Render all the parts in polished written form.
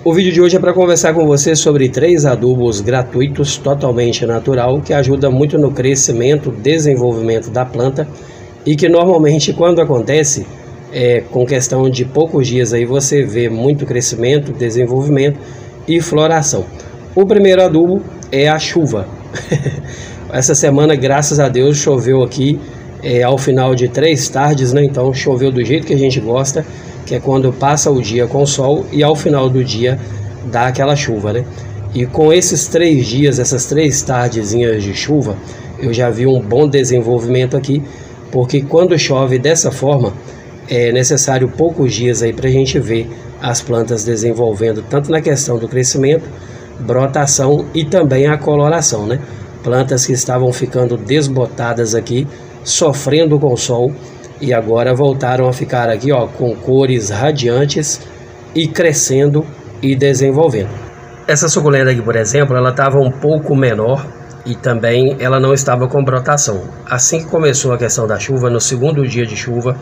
O vídeo de hoje é para conversar com você sobre 3 adubos gratuitos, totalmente natural, que ajudam muito no crescimento, desenvolvimento da planta e que normalmente quando acontece, com questão de poucos dias aí você vê muito crescimento, desenvolvimento e floração. O primeiro adubo é a chuva. Essa semana, graças a Deus, choveu aqui ao final de 3 tardes, né? Então choveu do jeito que a gente gosta, que é quando passa o dia com sol e ao final do dia dá aquela chuva, né? E com esses 3 dias, essas 3 tardezinhas de chuva, eu já vi um bom desenvolvimento aqui, porque quando chove dessa forma, é necessário poucos dias aí para a gente ver as plantas desenvolvendo, tanto na questão do crescimento, brotação e também a coloração, né? Plantas que estavam ficando desbotadas aqui, sofrendo com o sol, e agora voltaram a ficar aqui, ó, com cores radiantes e crescendo e desenvolvendo. Essa suculenta aqui, por exemplo, ela estava um pouco menor e também ela não estava com brotação. Assim que começou a questão da chuva, no segundo dia de chuva,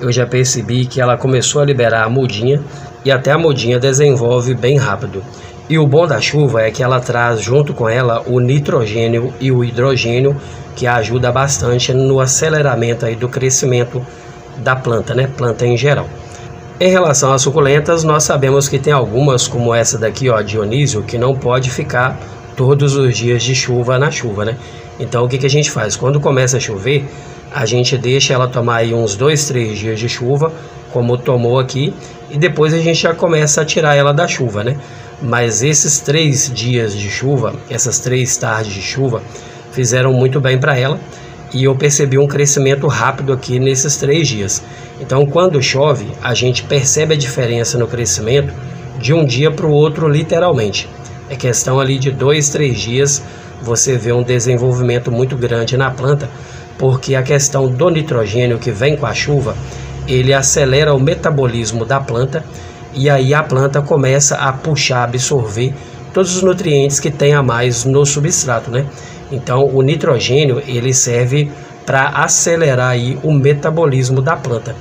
eu já percebi que ela começou a liberar a mudinha e até a mudinha desenvolve bem rápido. E o bom da chuva é que ela traz junto com ela o nitrogênio e o hidrogênio, que ajuda bastante no aceleramento aí do crescimento da planta, né? Planta em geral. Em relação às suculentas, nós sabemos que tem algumas, como essa daqui, ó, Dionísio, que não pode ficar todos os dias de chuva na chuva, né? Então o que a gente faz? Quando começa a chover, a gente deixa ela tomar aí uns 2, 3 dias de chuva, como tomou aqui, e depois a gente já começa a tirar ela da chuva, né? Mas esses 3 dias de chuva, essas 3 tardes de chuva, fizeram muito bem para ela e eu percebi um crescimento rápido aqui nesses 3 dias. Então quando chove, a gente percebe a diferença no crescimento de um dia para o outro, literalmente. É questão ali de 2, 3 dias você vê um desenvolvimento muito grande na planta, porque a questão do nitrogênio que vem com a chuva, ele acelera o metabolismo da planta e aí a planta começa a puxar, absorver todos os nutrientes que tem a mais no substrato, né? Então o nitrogênio ele serve para acelerar aí o metabolismo da planta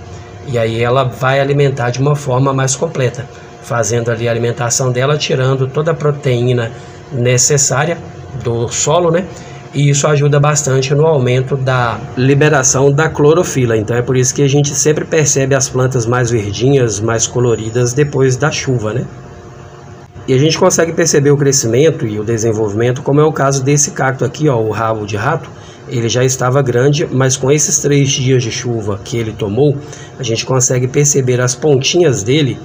e aí ela vai alimentar de uma forma mais completa, fazendo ali a alimentação dela, tirando toda a proteína necessária do solo, né? E isso ajuda bastante no aumento da liberação da clorofila. Então é por isso que a gente sempre percebe as plantas mais verdinhas, mais coloridas depois da chuva, né? E a gente consegue perceber o crescimento e o desenvolvimento, como é o caso desse cacto aqui, ó, o rabo de rato. Ele já estava grande, mas com esses 3 dias de chuva que ele tomou, a gente consegue perceber as pontinhas dele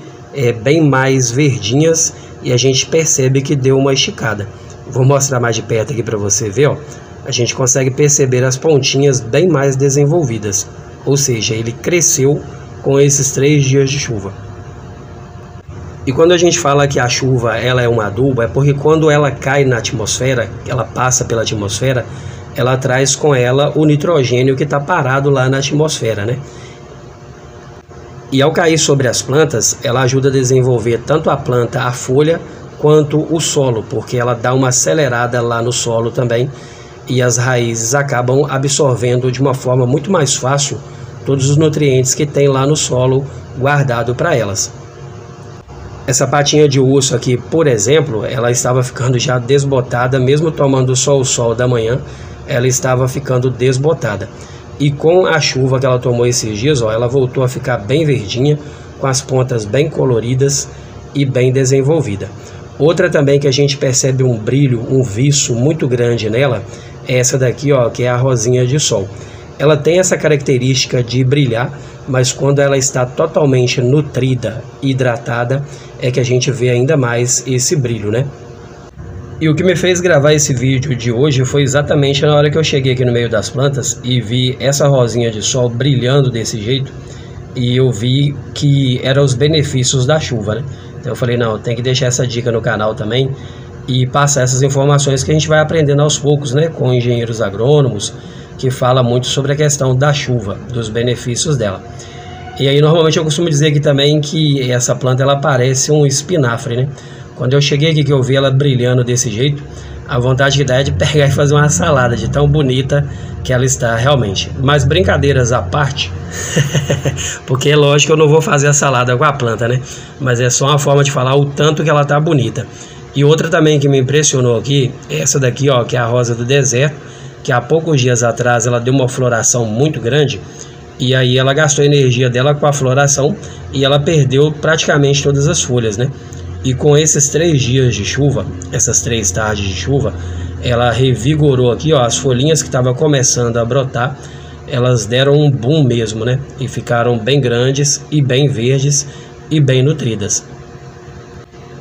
bem mais verdinhas e a gente percebe que deu uma esticada. Vou mostrar mais de perto aqui para você ver, ó. A gente consegue perceber as pontinhas bem mais desenvolvidas, ou seja, ele cresceu com esses 3 dias de chuva. E quando a gente fala que a chuva ela é um adubo, é porque quando ela cai na atmosfera, ela passa pela atmosfera, ela traz com ela o nitrogênio que está parado lá na atmosfera, né? E ao cair sobre as plantas, ela ajuda a desenvolver tanto a planta, a folha, quanto o solo, porque ela dá uma acelerada lá no solo também e as raízes acabam absorvendo de uma forma muito mais fácil todos os nutrientes que tem lá no solo guardado para elas. Essa patinha de urso aqui, por exemplo, ela estava ficando já desbotada, mesmo tomando só o sol da manhã, ela estava ficando desbotada. E com a chuva que ela tomou esses dias, ó, ela voltou a ficar bem verdinha, com as pontas bem coloridas e bem desenvolvida. Outra também que a gente percebe um brilho, um viço muito grande nela, é essa daqui, ó, que é a rosinha de sol. Ela tem essa característica de brilhar, mas quando ela está totalmente nutrida, hidratada, é que a gente vê ainda mais esse brilho, né? E o que me fez gravar esse vídeo de hoje foi exatamente na hora que eu cheguei aqui no meio das plantas e vi essa rosinha de sol brilhando desse jeito, e eu vi que eram os benefícios da chuva, né? Então eu falei, não, tem que deixar essa dica no canal também e passar essas informações que a gente vai aprendendo aos poucos, né? Com engenheiros agrônomos, que fala muito sobre a questão da chuva, dos benefícios dela. E aí normalmente eu costumo dizer aqui também que essa planta ela parece um espinafre, né? Quando eu cheguei aqui que eu vi ela brilhando desse jeito, a vontade que dá é de pegar e fazer uma salada de tão bonita que ela está realmente. Mas brincadeiras à parte, porque é lógico que eu não vou fazer a salada com a planta, né? Mas é só uma forma de falar o tanto que ela tá bonita. E outra também que me impressionou aqui, essa daqui, ó, que é a rosa do deserto, que há poucos dias atrás ela deu uma floração muito grande, e aí ela gastou a energia dela com a floração e ela perdeu praticamente todas as folhas, né? E com esses 3 dias de chuva, essas 3 tardes de chuva, ela revigorou aqui, ó, as folhinhas que estavam começando a brotar, elas deram um boom mesmo, né? E ficaram bem grandes e bem verdes e bem nutridas.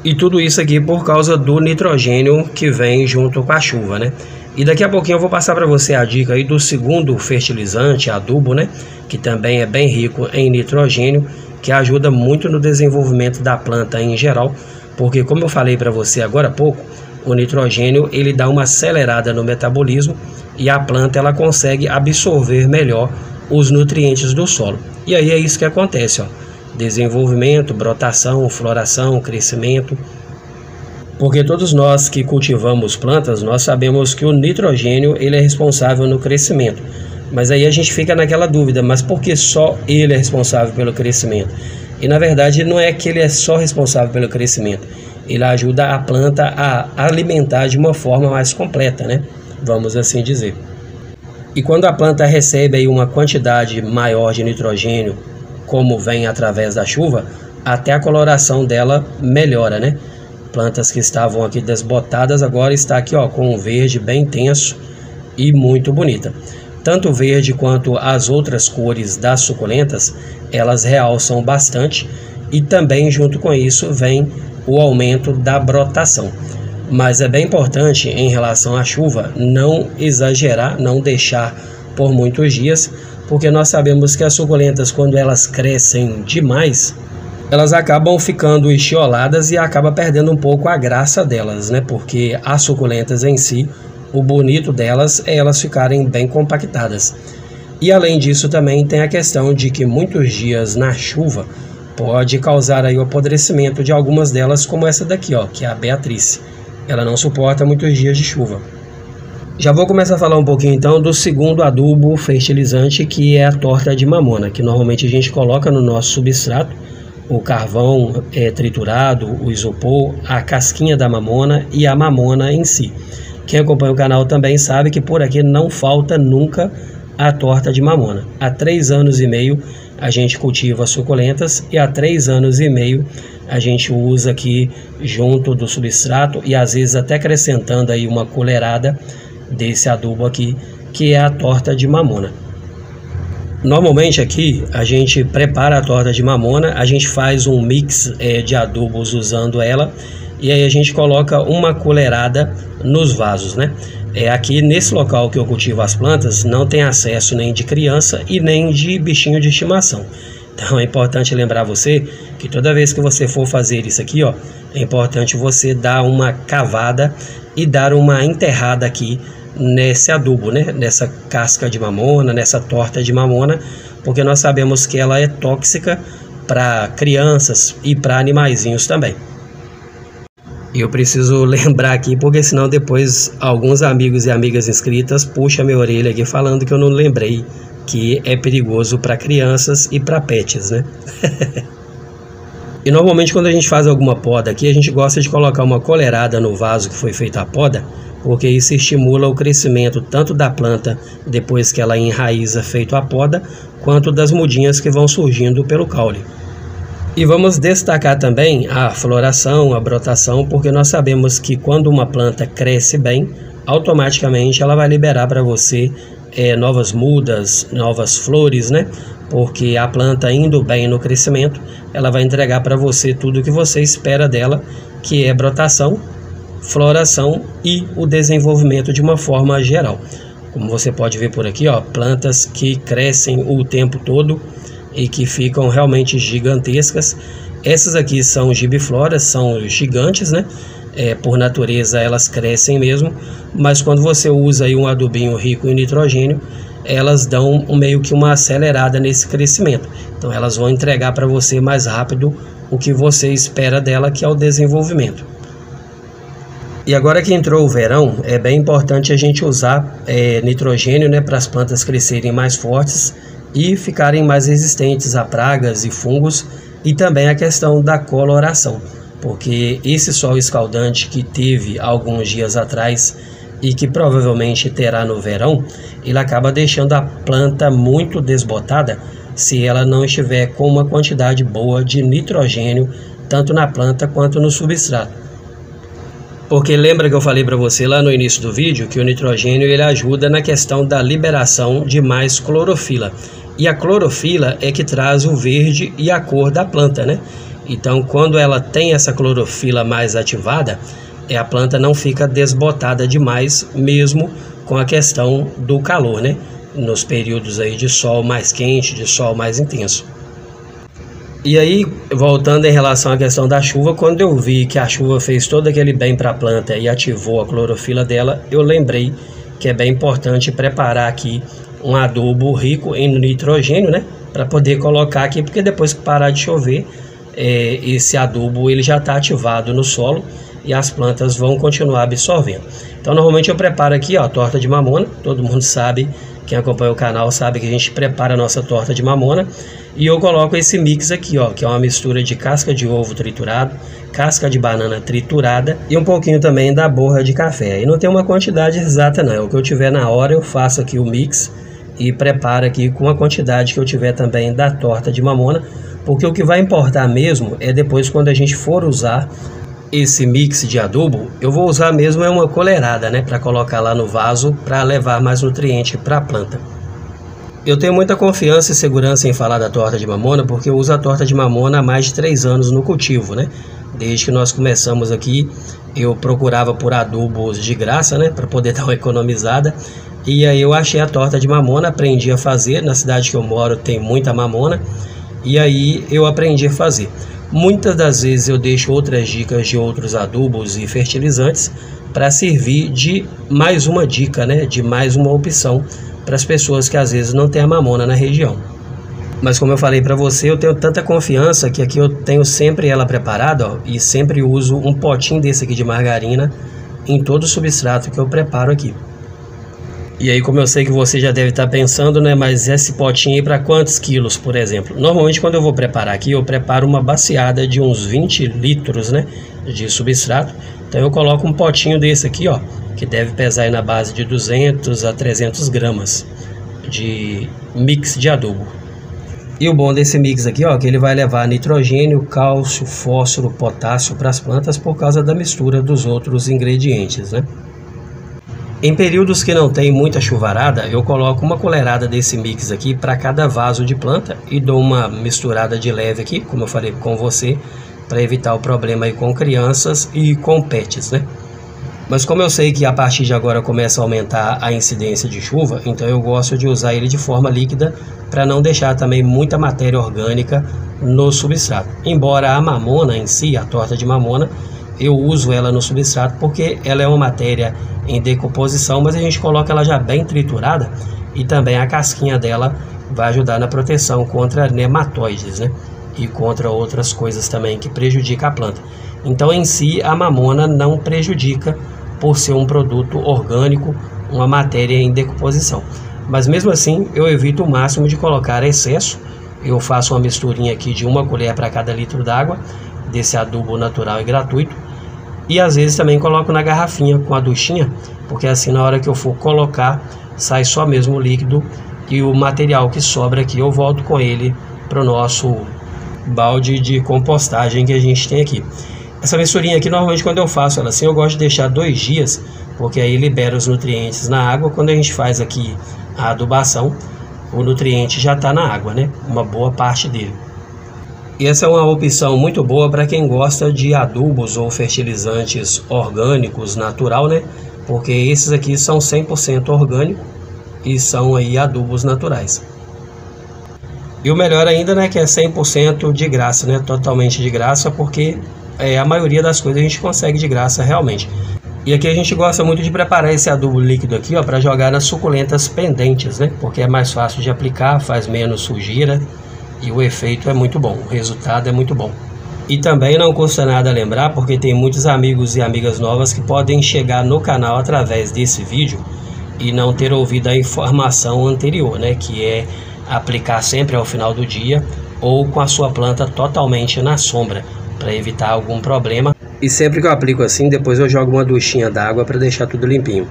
E tudo isso aqui por causa do nitrogênio que vem junto com a chuva, né? E daqui a pouquinho eu vou passar para você a dica aí do segundo fertilizante, adubo, né? Que também é bem rico em nitrogênio, que ajuda muito no desenvolvimento da planta em geral, porque como eu falei para você agora há pouco, o nitrogênio ele dá uma acelerada no metabolismo e a planta ela consegue absorver melhor os nutrientes do solo. E aí é isso que acontece, ó. Desenvolvimento, brotação, floração, crescimento. Porque todos nós que cultivamos plantas, nós sabemos que o nitrogênio ele é responsável no crescimento. Mas aí a gente fica naquela dúvida, mas por que só ele é responsável pelo crescimento? E na verdade não é que ele é só responsável pelo crescimento. Ele ajuda a planta a alimentar de uma forma mais completa, né? Vamos assim dizer. E quando a planta recebe aí uma quantidade maior de nitrogênio, como vem através da chuva, até a coloração dela melhora, né? Plantas que estavam aqui desbotadas agora está aqui, ó, com um verde bem intenso e muito bonita. Tanto o verde quanto as outras cores das suculentas, elas realçam bastante e também junto com isso vem o aumento da brotação. Mas é bem importante em relação à chuva não exagerar, não deixar por muitos dias, porque nós sabemos que as suculentas, quando elas crescem demais, elas acabam ficando estioladas e acaba perdendo um pouco a graça delas, né? Porque as suculentas em si, o bonito delas é elas ficarem bem compactadas. E além disso também tem a questão de que muitos dias na chuva pode causar aí o apodrecimento de algumas delas, como essa daqui, ó, que é a Beatriz. Ela não suporta muitos dias de chuva. Já vou começar a falar um pouquinho então do segundo adubo fertilizante, que é a torta de mamona, que normalmente a gente coloca no nosso substrato, o carvão triturado, o isopor, a casquinha da mamona e a mamona em si. Quem acompanha o canal também sabe que por aqui não falta nunca a torta de mamona. Há 3 anos e meio a gente cultiva suculentas e há 3 anos e meio a gente usa aqui junto do substrato e às vezes até acrescentando aí uma colherada desse adubo aqui, que é a torta de mamona. Normalmente aqui a gente prepara a torta de mamona, a gente faz um mix de adubos usando ela e aí a gente coloca uma colherada nos vasos, né? Aqui nesse local que eu cultivo as plantas não tem acesso nem de criança e nem de bichinho de estimação. Então é importante lembrar você que toda vez que você for fazer isso aqui, ó, é importante você dar uma cavada e dar uma enterrada aqui nesse adubo, né? Nessa casca de mamona, nessa torta de mamona, porque nós sabemos que ela é tóxica para crianças e para animaizinhos também. E eu preciso lembrar aqui, porque senão depois alguns amigos e amigas inscritas puxam minha orelha aqui falando que eu não lembrei que é perigoso para crianças e para pets, né? E normalmente quando a gente faz alguma poda aqui, a gente gosta de colocar uma colherada no vaso que foi feita a poda, porque isso estimula o crescimento tanto da planta depois que ela enraiza feito a poda, quanto das mudinhas que vão surgindo pelo caule. E vamos destacar também a floração, a brotação, porque nós sabemos que quando uma planta cresce bem, automaticamente ela vai liberar para você novas mudas, novas flores, né? Porque a planta indo bem no crescimento, ela vai entregar para você tudo o que você espera dela, que é brotação, floração e o desenvolvimento de uma forma geral. Como você pode ver por aqui, ó, plantas que crescem o tempo todo e que ficam realmente gigantescas. Essas aqui são gibifloras, são gigantes, né? Por natureza elas crescem mesmo, mas quando você usa aí um adubinho rico em nitrogênio, elas dão meio que uma acelerada nesse crescimento. Então elas vão entregar para você mais rápido o que você espera dela, que é o desenvolvimento. E agora que entrou o verão, é bem importante a gente usar nitrogênio, né, para as plantas crescerem mais fortes e ficarem mais resistentes a pragas e fungos, e também a questão da coloração, porque esse sol escaldante que teve alguns dias atrás e que provavelmente terá no verão, ele acaba deixando a planta muito desbotada se ela não estiver com uma quantidade boa de nitrogênio, tanto na planta quanto no substrato. Porque lembra que eu falei para você lá no início do vídeo que o nitrogênio ele ajuda na questão da liberação de mais clorofila. E a clorofila é que traz o verde e a cor da planta, né? Então, quando ela tem essa clorofila mais ativada, a planta não fica desbotada demais, mesmo com a questão do calor, né? Nos períodos aí de sol mais quente, de sol mais intenso. E aí, voltando em relação à questão da chuva, quando eu vi que a chuva fez todo aquele bem para a planta e ativou a clorofila dela, eu lembrei que é bem importante preparar aqui um adubo rico em nitrogênio, né? Para poder colocar aqui, porque depois que parar de chover, esse adubo ele já está ativado no solo e as plantas vão continuar absorvendo. Então, normalmente eu preparo aqui, ó, a torta de mamona. Todo mundo sabe, quem acompanha o canal sabe que a gente prepara a nossa torta de mamona. E eu coloco esse mix aqui, ó, que é uma mistura de casca de ovo triturado, casca de banana triturada e um pouquinho também da borra de café. E não tem uma quantidade exata não, o que eu tiver na hora eu faço aqui o mix e preparo aqui com a quantidade que eu tiver também da torta de mamona, porque o que vai importar mesmo é depois quando a gente for usar esse mix de adubo, eu vou usar mesmo uma colherada, né, para colocar lá no vaso para levar mais nutriente para a planta. Eu tenho muita confiança e segurança em falar da torta de mamona, porque eu uso a torta de mamona há mais de 3 anos no cultivo, né? Desde que nós começamos aqui, eu procurava por adubos de graça, né? Para poder dar uma economizada. E aí eu achei a torta de mamona, aprendi a fazer. Na cidade que eu moro tem muita mamona. E aí eu aprendi a fazer. Muitas das vezes eu deixo outras dicas de outros adubos e fertilizantes para servir de mais uma dica, né? De mais uma opção para as pessoas que às vezes não tem a mamona na região. Mas como eu falei para você, eu tenho tanta confiança que aqui eu tenho sempre ela preparada, ó, e sempre uso um potinho desse aqui de margarina em todo o substrato que eu preparo aqui. E aí, como eu sei que você já deve estar pensando, né, mas esse potinho aí para quantos quilos, por exemplo? Normalmente quando eu vou preparar aqui, eu preparo uma baciada de uns 20 litros, né, de substrato. Então eu coloco um potinho desse aqui, ó, que deve pesar aí na base de 200 a 300 gramas de mix de adubo. E o bom desse mix aqui, ó, que ele vai levar nitrogênio, cálcio, fósforo, potássio para as plantas por causa da mistura dos outros ingredientes, né? Em períodos que não tem muita chuvarada, eu coloco uma colherada desse mix aqui para cada vaso de planta e dou uma misturada de leve aqui, como eu falei com você, para evitar o problema aí com crianças e com pets, né? Mas como eu sei que a partir de agora começa a aumentar a incidência de chuva, então eu gosto de usar ele de forma líquida para não deixar também muita matéria orgânica no substrato. Embora a mamona em si, a torta de mamona, eu uso ela no substrato porque ela é uma matéria em decomposição, mas a gente coloca ela já bem triturada e também a casquinha dela vai ajudar na proteção contra nematóides, né? E contra outras coisas também que prejudicam a planta. Então em si a mamona não prejudica por ser um produto orgânico, uma matéria em decomposição. Mas mesmo assim eu evito o máximo de colocar excesso. Eu faço uma misturinha aqui de 1 colher para cada litro d'água desse adubo natural e gratuito. E às vezes também coloco na garrafinha com a duchinha, porque assim na hora que eu for colocar sai só mesmo o líquido e o material que sobra aqui eu volto com ele para o nosso balde de compostagem que a gente tem aqui. Essa misturinha aqui, normalmente quando eu faço ela assim, eu gosto de deixar 2 dias, porque aí libera os nutrientes na água. Quando a gente faz aqui a adubação, o nutriente já está na água, né? Uma boa parte dele. E essa é uma opção muito boa para quem gosta de adubos ou fertilizantes orgânicos, natural, né? Porque esses aqui são 100% orgânicos e são aí adubos naturais. E o melhor ainda, né, que é 100% de graça, né? Totalmente de graça, porque a maioria das coisas a gente consegue de graça realmente. E aqui a gente gosta muito de preparar esse adubo líquido aqui, ó, para jogar nas suculentas pendentes, né? Porque é mais fácil de aplicar, faz menos sujeira e o efeito é muito bom, o resultado é muito bom. E também não custa nada lembrar, porque tem muitos amigos e amigas novas que podem chegar no canal através desse vídeo e não ter ouvido a informação anterior, né? Que é aplicar sempre ao final do dia ou com a sua planta totalmente na sombra, para evitar algum problema. E sempre que eu aplico assim, depois eu jogo uma duchinha d'água para deixar tudo limpinho.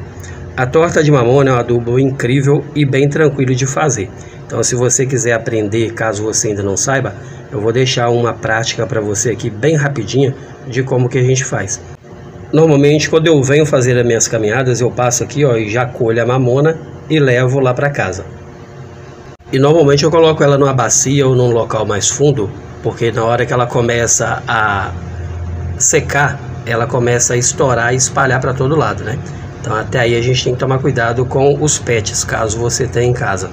A torta de mamona é um adubo incrível e bem tranquilo de fazer. Então, se você quiser aprender, caso você ainda não saiba, eu vou deixar uma prática para você aqui bem rapidinha de como que a gente faz. Normalmente, quando eu venho fazer as minhas caminhadas, eu passo aqui, ó, e já colho a mamona e levo lá para casa. E normalmente eu coloco ela numa bacia ou num local mais fundo, porque na hora que ela começa a secar, ela começa a estourar e espalhar para todo lado, né? Então até aí a gente tem que tomar cuidado com os pets, caso você tenha em casa.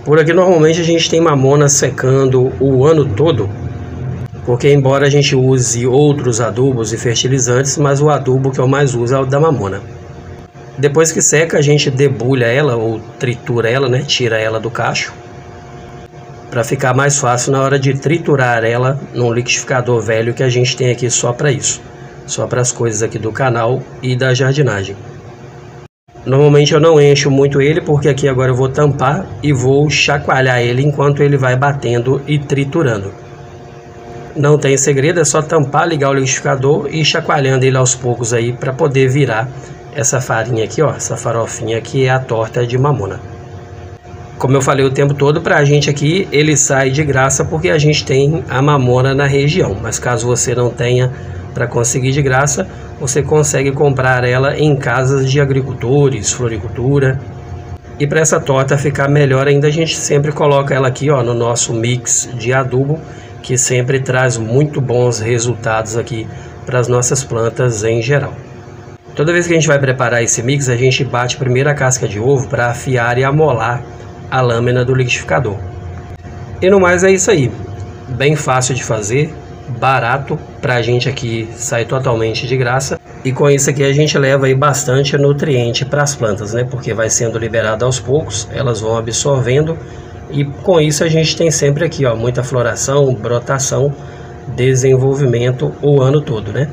Por aqui normalmente a gente tem mamona secando o ano todo, porque embora a gente use outros adubos e fertilizantes, mas o adubo que eu mais uso é o da mamona. Depois que seca, a gente debulha ela ou tritura ela, né? Tira ela do cacho, para ficar mais fácil na hora de triturar ela num liquidificador velho que a gente tem aqui só para isso, só para as coisas aqui do canal e da jardinagem. Normalmente eu não encho muito ele, porque aqui agora eu vou tampar e vou chacoalhar ele enquanto ele vai batendo e triturando. Não tem segredo, é só tampar, ligar o liquidificador e chacoalhando ele aos poucos aí para poder virar essa farinha aqui, ó, essa farofinha que é a torta de mamona. Como eu falei o tempo todo, para a gente aqui ele sai de graça porque a gente tem a mamona na região, mas caso você não tenha para conseguir de graça, você consegue comprar ela em casas de agricultores, floricultura. E para essa torta ficar melhor ainda, a gente sempre coloca ela aqui, ó, no nosso mix de adubo, que sempre traz muito bons resultados aqui para as nossas plantas em geral. Toda vez que a gente vai preparar esse mix, a gente bate primeiro a casca de ovo para afiar e amolar a lâmina do liquidificador. E no mais é isso aí, bem fácil de fazer, barato, para a gente aqui sai totalmente de graça, e com isso aqui a gente leva aí bastante nutriente para as plantas, né? Porque vai sendo liberado aos poucos, elas vão absorvendo, e com isso a gente tem sempre aqui, ó, muita floração, brotação, desenvolvimento o ano todo, né?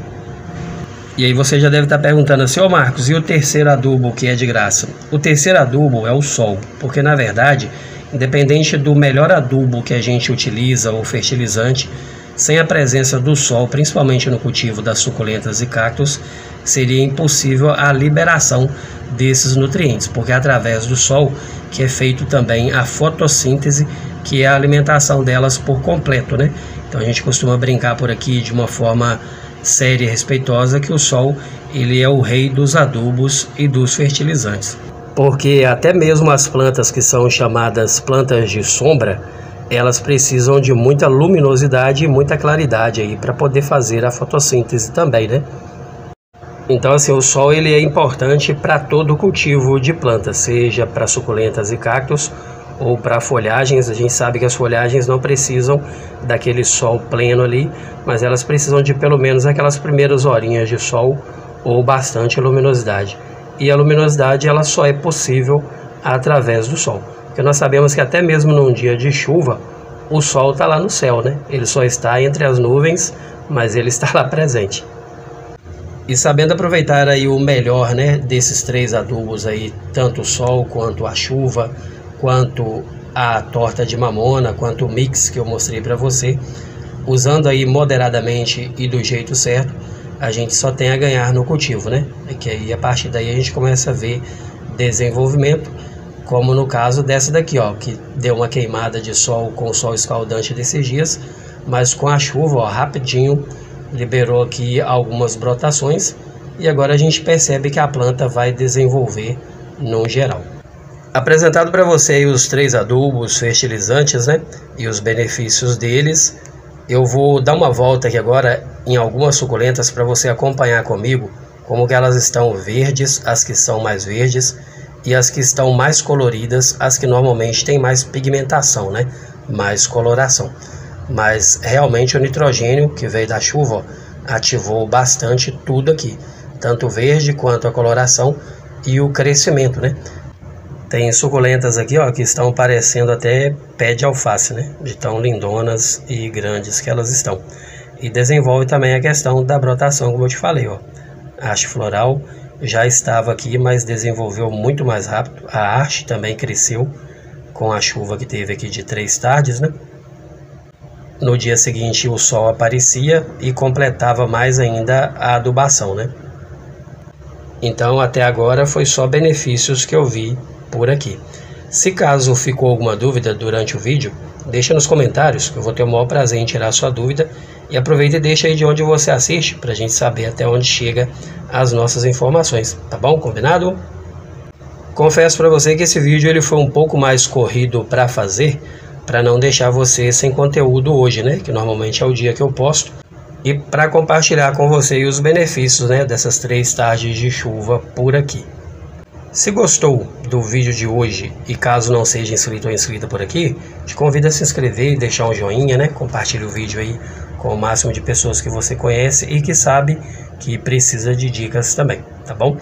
E aí você já deve estar perguntando assim: ô Marcos, e o terceiro adubo que é de graça? O terceiro adubo é o sol, porque na verdade, independente do melhor adubo que a gente utiliza ou fertilizante, sem a presença do sol, principalmente no cultivo das suculentas e cactos, seria impossível a liberação desses nutrientes, porque é através do sol que é feito também a fotossíntese, que é a alimentação delas por completo, né? Então a gente costuma brincar por aqui de uma forma séria e respeitosa que o sol, ele é o rei dos adubos e dos fertilizantes, porque até mesmo as plantas que são chamadas plantas de sombra, elas precisam de muita luminosidade e muita claridade aí para poder fazer a fotossíntese também, né? Então assim, o sol ele é importante para todo cultivo de plantas, seja para suculentas e cactos ou para folhagens. A gente sabe que as folhagens não precisam daquele sol pleno ali, mas elas precisam de pelo menos aquelas primeiras horinhas de sol ou bastante luminosidade. E a luminosidade ela só é possível através do sol, porque nós sabemos que até mesmo num dia de chuva, o sol está lá no céu, né? Ele só está entre as nuvens, mas ele está lá presente. E sabendo aproveitar aí o melhor, né, desses três adubos aí, tanto o sol quanto a chuva, quanto a torta de mamona, quanto o mix que eu mostrei para você, usando aí moderadamente e do jeito certo, a gente só tem a ganhar no cultivo, né? É que aí a partir daí a gente começa a ver desenvolvimento, como no caso dessa daqui, ó, que deu uma queimada de sol com o sol escaldante desses dias, mas com a chuva, ó, rapidinho liberou aqui algumas brotações e agora a gente percebe que a planta vai desenvolver no geral. Apresentado para você aí os três adubos fertilizantes, né, e os benefícios deles, eu vou dar uma volta aqui agora em algumas suculentas para você acompanhar comigo como que elas estão verdes, as que são mais verdes, e as que estão mais coloridas, as que normalmente têm mais pigmentação, né, mais coloração. Mas realmente o nitrogênio que veio da chuva, ó, ativou bastante tudo aqui, tanto o verde quanto a coloração e o crescimento, né? Tem suculentas aqui, ó, que estão parecendo até pé de alface, né? De tão lindonas e grandes que elas estão. e desenvolve também a questão da brotação, como eu te falei, ó. A haste floral já estava aqui, mas desenvolveu muito mais rápido. A haste também cresceu com a chuva que teve aqui de 3 tardes, né? No dia seguinte o sol aparecia e completava mais ainda a adubação, né? Então até agora foi só benefícios que eu vi por aqui. Se caso ficou alguma dúvida durante o vídeo, deixa nos comentários que eu vou ter o maior prazer em tirar a sua dúvida. E aproveita e deixa aí de onde você assiste para a gente saber até onde chega as nossas informações, tá bom? Combinado? Confesso para você que esse vídeo ele foi um pouco mais corrido para fazer, para não deixar você sem conteúdo hoje, né? Que normalmente é o dia que eu posto. E para compartilhar com você os benefícios, né, dessas 3 tardes de chuva por aqui. Se gostou do vídeo de hoje e caso não seja inscrito ou inscrita por aqui, te convido a se inscrever e deixar um joinha, né? Compartilhe o vídeo aí com o máximo de pessoas que você conhece e que sabe que precisa de dicas também, tá bom?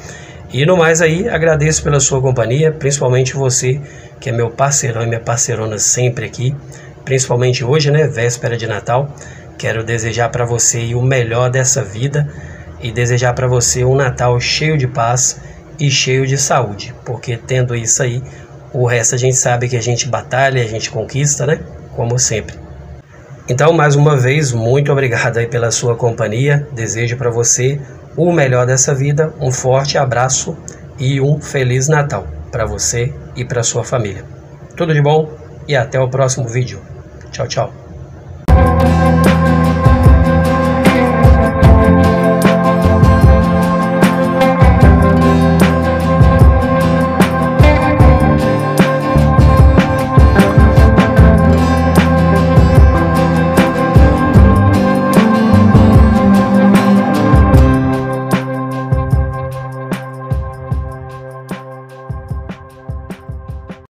E no mais aí, agradeço pela sua companhia, principalmente você que é meu parceirão e minha parceirona sempre aqui, principalmente hoje, né, véspera de Natal. Quero desejar para você o melhor dessa vida e desejar para você um Natal cheio de paz e cheio de saúde, porque tendo isso aí, o resto a gente sabe que a gente batalha, a gente conquista, né, como sempre. Então, mais uma vez, muito obrigado aí pela sua companhia. Desejo para você o melhor dessa vida. Um forte abraço e um Feliz Natal para você e para sua família. Tudo de bom e até o próximo vídeo. Tchau, tchau.